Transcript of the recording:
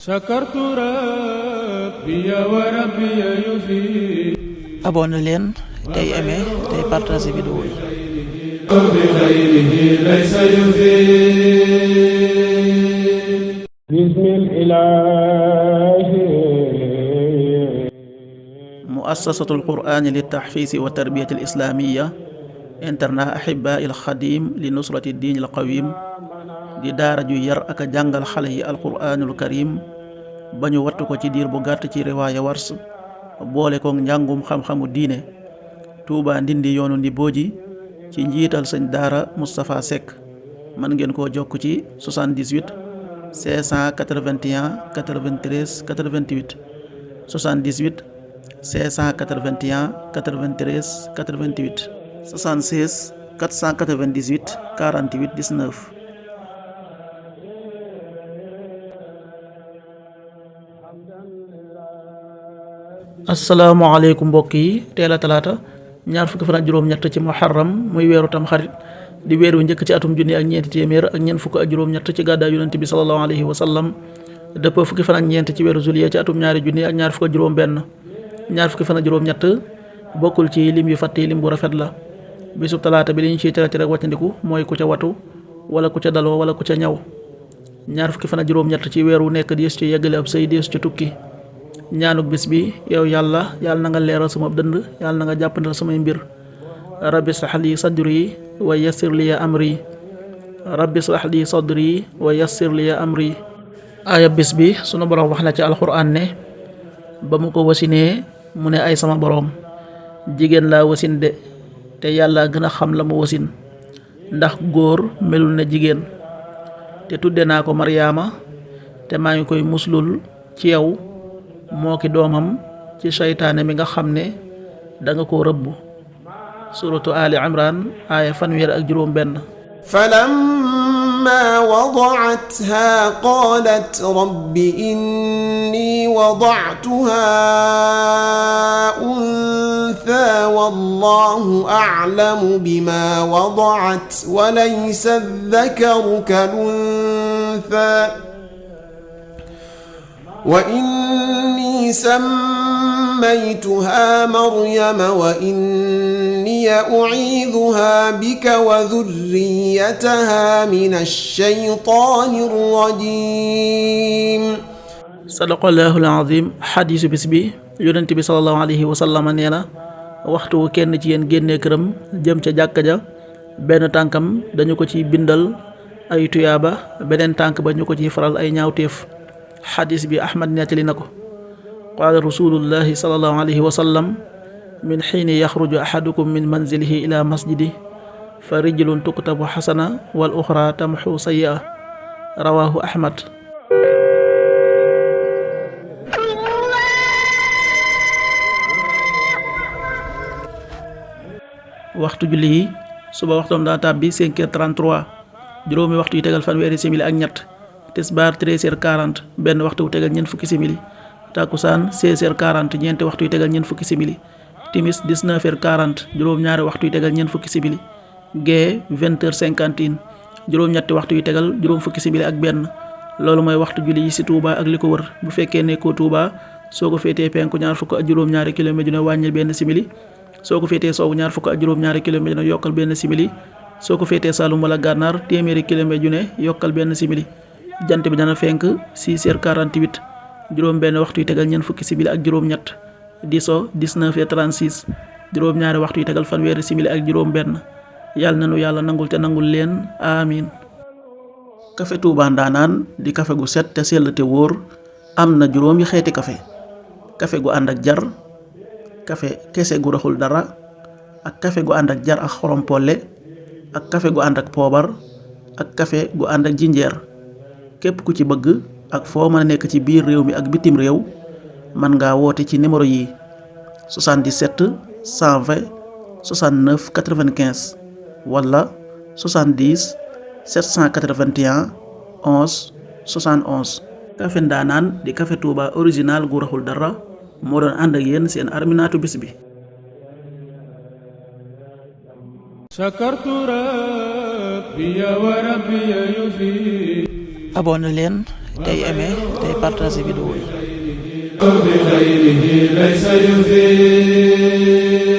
شكرت ربي وربي يفيد. abonné leen tey aimé tey partagé vidéo yi. بخيره ليس يفيد. بسم الإله. muassasatul qur'ani li tahfiisi wa tarbiyati al islamiyya internat ahibaa il xadim li nusrati diin al qawim di daara ju yar ak a jàngal xale yi alquraanul karim ba ñu wattu ko ci diir bu gàtt ci riwaaya wars boole kook njàngum xam-xamu diine. Touba Ndindi yoonu Ndibooji ci njiital sëñ daara Moustapha Seck. mën ngeen koo jokk ci 78 581 93 88 78 581 93 88 76 498 48 19. asalaamaaleykum mbokk yi, teel a talaata ñaar fukki fan ak juróom-ñett ci muharram muy weeru tam xarit di weer wu njëkk ci atum junni ak ñeenti téeméer ak ñeent fukk ak juróom-ñett ci gàddaay yonent bi sallallahu alayhi wa sallam dëppoo fukki fan ak ñeent ci weeru juillet ci atum ñaari junni ak ñaar fukk ak juróom-benn. ñaar fukki fan ak juróom-ñett bokkul ci lim yu fàtte lim bu rafet la. bisub talaata bi li ñu ciy tere rek wàccandiku mooy ku ca watu wala ku ca daloo wala ku ca ñaw. ñaar fukki fan ak juróom-ñett ci weer wu nekk dees ci yeggale ab sëy dees ci tukki. ñaanuk bis bi yow yàlla na nga leeral sama dënd yàlla na nga jàppandal samay mbir. rabbi shrah li sadri wa yassir li amri rabbi shrah li sadri wa yassir li amri. aaya bis bi sunu borom wax na ci alxuraan ne ba mu ko wasinee mu ne ay sama boroom jigéen laa wasin de te yàlla gën a xam la mu wasin ndax góor melul na jigéen te tudde naa ko Maryaama te maa ngi koy muslul ci yow moo ki doomam ci seytaane mi nga xam ne danga ko rëbb. suratu Ali Imran aaya fanweer ak juróom benn. فلما وضعتها قالت رب إني وضعتها أنثى والله أعلم بما وضعت وليس الذكر كالأنثى وإني سميتها مريم وإني أعيذها بك وذريتها من الشيطان الرجيم. sadaqallahul azim. xadiisu bis bi yonent bi sallallahu alayhi wa sallam nee na waxtu wu kenn ci yéen génnee këram jëm ca jàkka ja benn tànkam dañu ko ci bindal ay tuyaaba beneen tànk ba ñu ko ci faral ay ñaawteef. xadis bi Ahmad nettali na ko. qaala rasulullahi sallallahu alayhi wa sallam min xiini yaxruju ahadukum min manzilihi ila masjidi fa rijlun tuktabu xasana wal uxra tamxu sayyi'a. rawaahu Ahmad. waxtu julli yi suba waxtoom daa tàbbi 5h33 juróomi waxtu yi tegal fanweeri simili ak ñett. tisbaar 13h40 benn waxtu wu tegal ñeent fukki simili. takkusaan 16h40 ñeenti waxtu yu tegal ñeent fukki simili. timis 19h40 juróom-ñaari waxtu yu tegal ñeent fukki simili. gee 20h51 juróom-ñetti waxtu yu tegal juróom fukki simili ak benn. loolu mooy waxtu julli yi ci Touba ak li ko wër. bu fekkee nekkoo Touba soo ko féetee penku ñaar fukk ak juróom-ñaari kilomètre dina wàññil benn simili. soo ko féetee sowwu ñaar fukk ak juróom-ñaari kilomètre dina yokkal benn simili. soo ko féetee Saloum wala Gànnaar téeméeri kilomètre ju ne yokkal benn simili. jant bi dana fenk 6h48 juróom benn waxtu yu tegal ñeent fukki simili ak juróom ñett di so 19h36 juróom ñaari waxtu yu tegal fanweeri simili ak juróom benn. yàlla nanu yàlla nangul te nangul leen amin. kafe Touba Ndaanaan di kafe gu set te sell te wóor am na juróomi xeeti kafe. kafe gu ànd ak jar, kafe kese gu raxul dara, ak kafe gu ànd ak jar ak xorom polle, ak kafe gu ànd ak poobar, ak kafe gu ànd ak jinjeer. képp ku ci bëgg ak foo mën a nekk ci biir réew mi ak bitim réew mën ngaa woote ci numéro yi 77 120 69 95 wala 70 781 11 71. Café Ndaanaan di café Touba original gu raxul dara moo doon ànd ak yéen seen arminaatu bis bi. شكرت ربي وربي يفيد. abonné leen tey aimé tey partagé vidéo yi. بغيره ليس يفيد